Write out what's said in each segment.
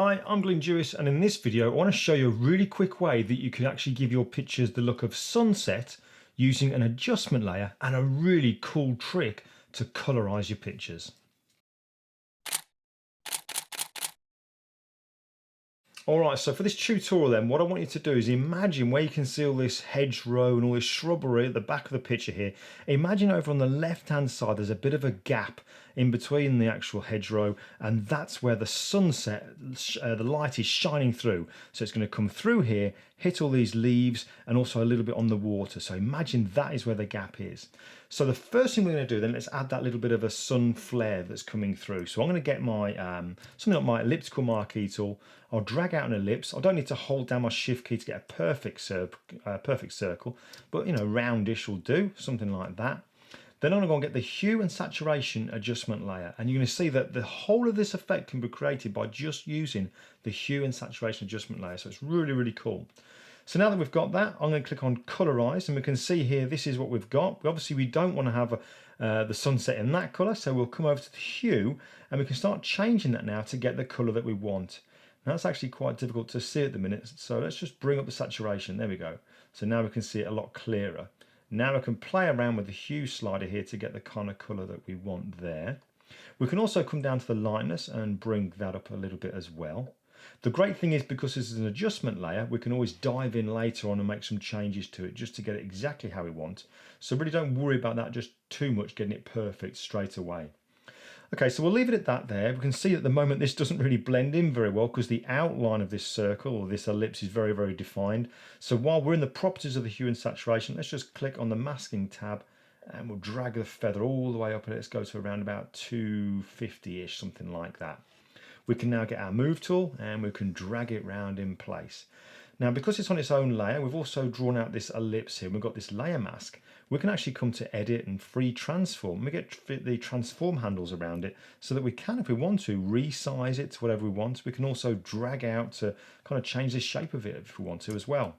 Hi, I'm Glyn, and in this video I want to show you a really quick way that you can actually give your pictures the look of sunset using an adjustment layer and a really cool trick to colorize your pictures. Alright, so for this tutorial then, what I want you to do is imagine where you can see all this hedgerow and all this shrubbery at the back of the picture here. Imagine over on the left hand side there's a bit of a gap in between the actual hedgerow, and that's where the sunset, the light is shining through. So it's going to come through here, hit all these leaves and also a little bit on the water. So imagine that is where the gap is. So the first thing we're going to do then, let's add that little bit of a sun flare that's coming through. So I'm going to get my something like my elliptical marquee tool. I'll drag out an ellipse. I don't need to hold down my shift key to get a perfect circle, but you know, roundish will do, something like that. Then I'm going to get the hue and saturation adjustment layer, and you're going to see that the whole of this effect can be created by just using the hue and saturation adjustment layer. So it's really, really cool. So now that we've got that, I'm going to click on colorize, and we can see here this is what we've got. Obviously we don't want to have the sunset in that color, so we'll come over to the hue and we can start changing that now to get the color that we want. Now that's actually quite difficult to see at the minute, so let's just bring up the saturation. There we go. So now we can see it a lot clearer. Now we can play around with the hue slider here to get the kind of color that we want there. We can also come down to the lightness and bring that up a little bit as well. The great thing is, because this is an adjustment layer, we can always dive in later on and make some changes to it just to get it exactly how we want. So really don't worry about that just too much, getting it perfect straight away. Okay, so we'll leave it at that there. We can see at the moment this doesn't really blend in very well because the outline of this circle or this ellipse is very, very defined. So while we're in the properties of the hue and saturation, let's just click on the masking tab and we'll drag the feather all the way up and let's go to around about 250-ish, something like that. We can now get our move tool and we can drag it round in place. Now, because it's on its own layer, we've also drawn out this ellipse here. We've got this layer mask. We can actually come to edit and free transform. We get the transform handles around it so that we can, if we want to, resize it to whatever we want. We can also drag out to kind of change the shape of it if we want to as well.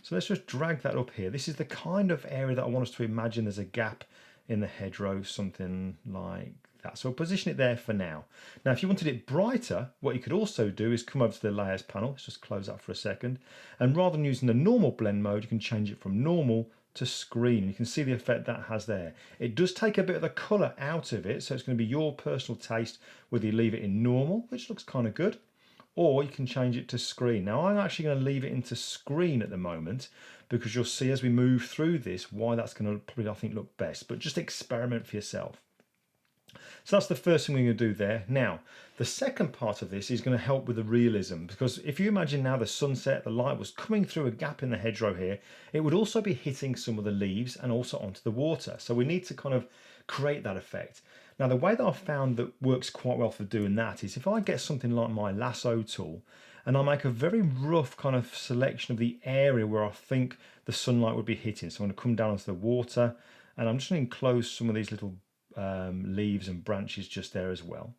So let's just drag that up here. This is the kind of area that I want us to imagine there's a gap in the hedgerow, something like that. So we'll position it there for now. Now, if you wanted it brighter, what you could also do is come over to the layers panel. Let's just close that for a second. And rather than using the normal blend mode, you can change it from normal to screen. You can see the effect that has there. It does take a bit of the color out of it, so it's going to be your personal taste whether you leave it in normal, which looks kind of good, or you can change it to screen. Now, I'm actually going to leave it into screen at the moment because you'll see as we move through this why that's going to probably, I think, look best, but just experiment for yourself. So that's the first thing we're going to do there. Now, the second part of this is going to help with the realism, because if you imagine now the sunset, the light was coming through a gap in the hedgerow here, it would also be hitting some of the leaves and also onto the water. So we need to kind of create that effect. Now, the way that I've found that works quite well for doing that is if I get something like my lasso tool and I make a very rough kind of selection of the area where I think the sunlight would be hitting. So I'm going to come down onto the water and I'm just going to enclose some of these little leaves and branches just there as well.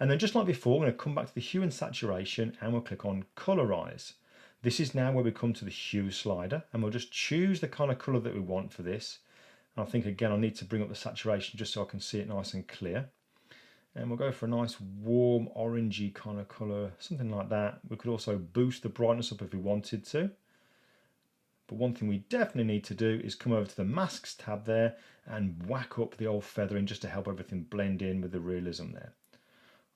And then just like before, we're going to come back to the hue and saturation and we'll click on colorize. This is now where we come to the hue slider and we'll just choose the kind of color that we want for this. And I think again I need to bring up the saturation just so I can see it nice and clear. And we'll go for a nice warm orangey kind of color, something like that. We could also boost the brightness up if we wanted to. But one thing we definitely need to do is come over to the masks tab there and whack up the old feathering just to help everything blend in with the realism there.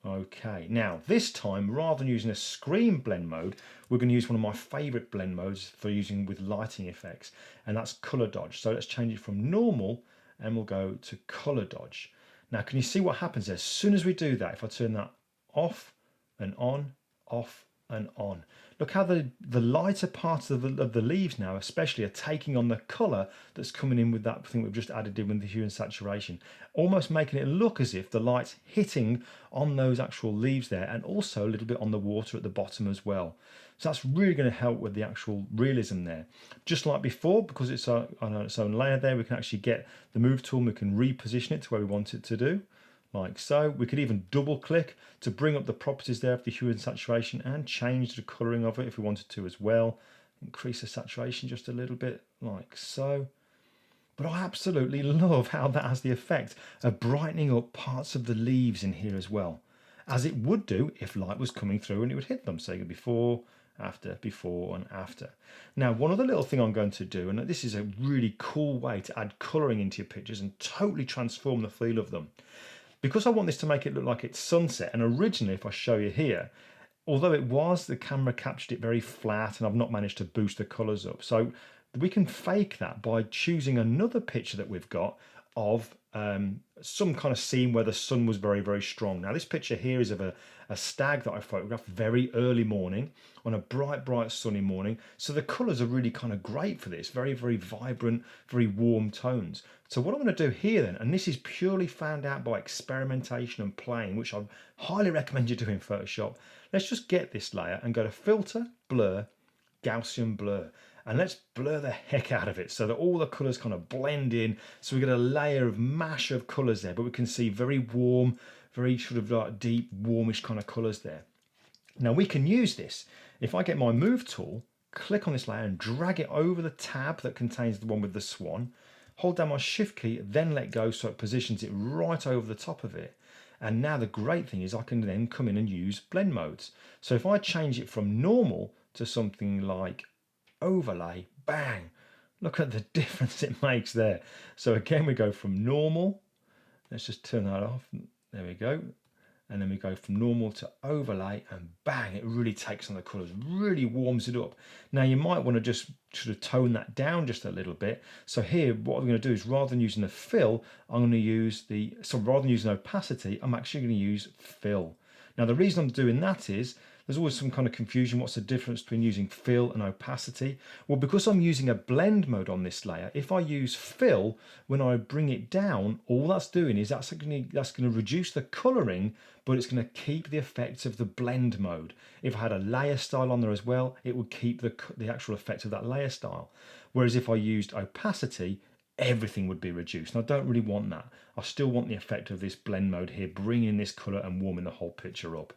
Okay, now this time, rather than using a screen blend mode, we're going to use one of my favorite blend modes for using with lighting effects, and that's color dodge. So let's change it from normal and we'll go to color dodge. Now, can you see what happens there? As soon as we do that, if I turn that off and on, off and on, look how the lighter parts of the leaves now especially are taking on the color that's coming in with that thing we've just added in with the hue and saturation, almost making it look as if the light's hitting on those actual leaves there and also a little bit on the water at the bottom as well. So that's really going to help with the actual realism there. Just like before, because it's on its own layer there, we can actually get the move tool and we can reposition it to where we want it to do. Like so. We could even double click to bring up the properties there of the hue and saturation and change the colouring of it if we wanted to as well. Increase the saturation just a little bit like so. But I absolutely love how that has the effect of brightening up parts of the leaves in here as well. as it would do if light was coming through and it would hit them. So you go before, before and after. Now, one other little thing I'm going to do, and this is a really cool way to add colouring into your pictures and totally transform the feel of them. Because I want this to make it look like it's sunset, and originally, if I show you here, although the camera captured it very flat and I've not managed to boost the colours up. So we can fake that by choosing another picture that we've got of some kind of scene where the sun was very, very strong. Now this picture here is of a stag that I photographed very early morning on a bright, bright sunny morning. So the colours are really kind of great for this, very, very vibrant, very warm tones. So what I'm going to do here then, and this is purely found out by experimentation and playing, which I highly recommend you do in Photoshop. Let's just get this layer and go to Filter, Blur, Gaussian Blur. And let's blur the heck out of it so that all the colours kind of blend in. So we get a layer of mash of colours there, but we can see very warm, very sort of like deep, warmish kind of colours there. Now we can use this. If I get my Move tool, click on this layer and drag it over the tab that contains the one with the swan, hold down my Shift key, then let go so it positions it right over the top of it. And now the great thing is I can then come in and use blend modes. So if I change it from normal to something like overlay, bang, look at the difference it makes there. So again, we go from normal, let's just turn that off, there we go, and then we go from normal to overlay, and bang, it really takes on the colours, really warms it up. Now you might want to just sort of tone that down just a little bit. So here what I'm going to do is, rather than using the fill, I'm going to use rather than using opacity, I'm actually going to use fill. Now the reason I'm doing that is there's always some kind of confusion. What's the difference between using fill and opacity? Well, because I'm using a blend mode on this layer, if I use fill, when I bring it down, all that's doing is that's going to reduce the colouring, but it's going to keep the effects of the blend mode. If I had a layer style on there as well, it would keep the actual effect of that layer style. Whereas if I used opacity, everything would be reduced. And I don't really want that. I still want the effect of this blend mode here, bringing this colour and warming the whole picture up.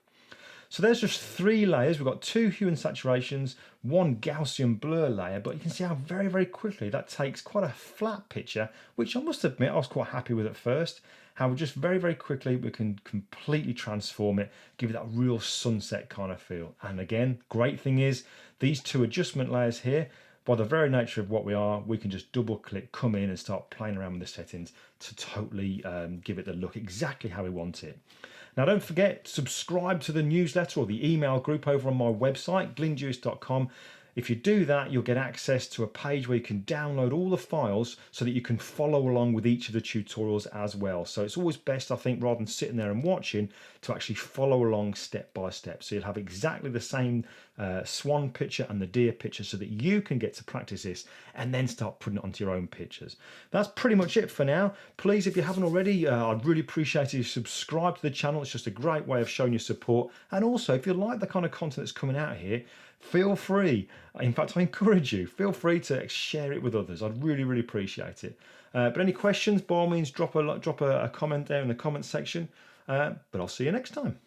So there's just 3 layers. We've got 2 hue and saturations, 1 Gaussian blur layer, but you can see how very, very quickly that takes quite a flat picture, which I must admit I was quite happy with at first. How just very, very quickly we can completely transform it, give it that real sunset kind of feel. And again, great thing is these 2 adjustment layers here, by the very nature of what we are, we can just double click, come in and start playing around with the settings to totally give it the look exactly how we want it. Now don't forget, subscribe to the newsletter or the email group over on my website, glynjuice.com. If you do that, you'll get access to a page where you can download all the files so that you can follow along with each of the tutorials as well. So it's always best, I think, rather than sitting there and watching, to actually follow along step by step. So you'll have exactly the same swan picture and the deer picture so that you can get to practice this and then start putting it onto your own pictures. That's pretty much it for now. Please, if you haven't already, I'd really appreciate it if you subscribe to the channel. It's just a great way of showing your support. And also, if you like the kind of content that's coming out here, feel free, in fact I encourage you, feel free to share it with others. I'd really, really appreciate it. But any questions, by all means drop a comment there in the comment section, but I'll see you next time.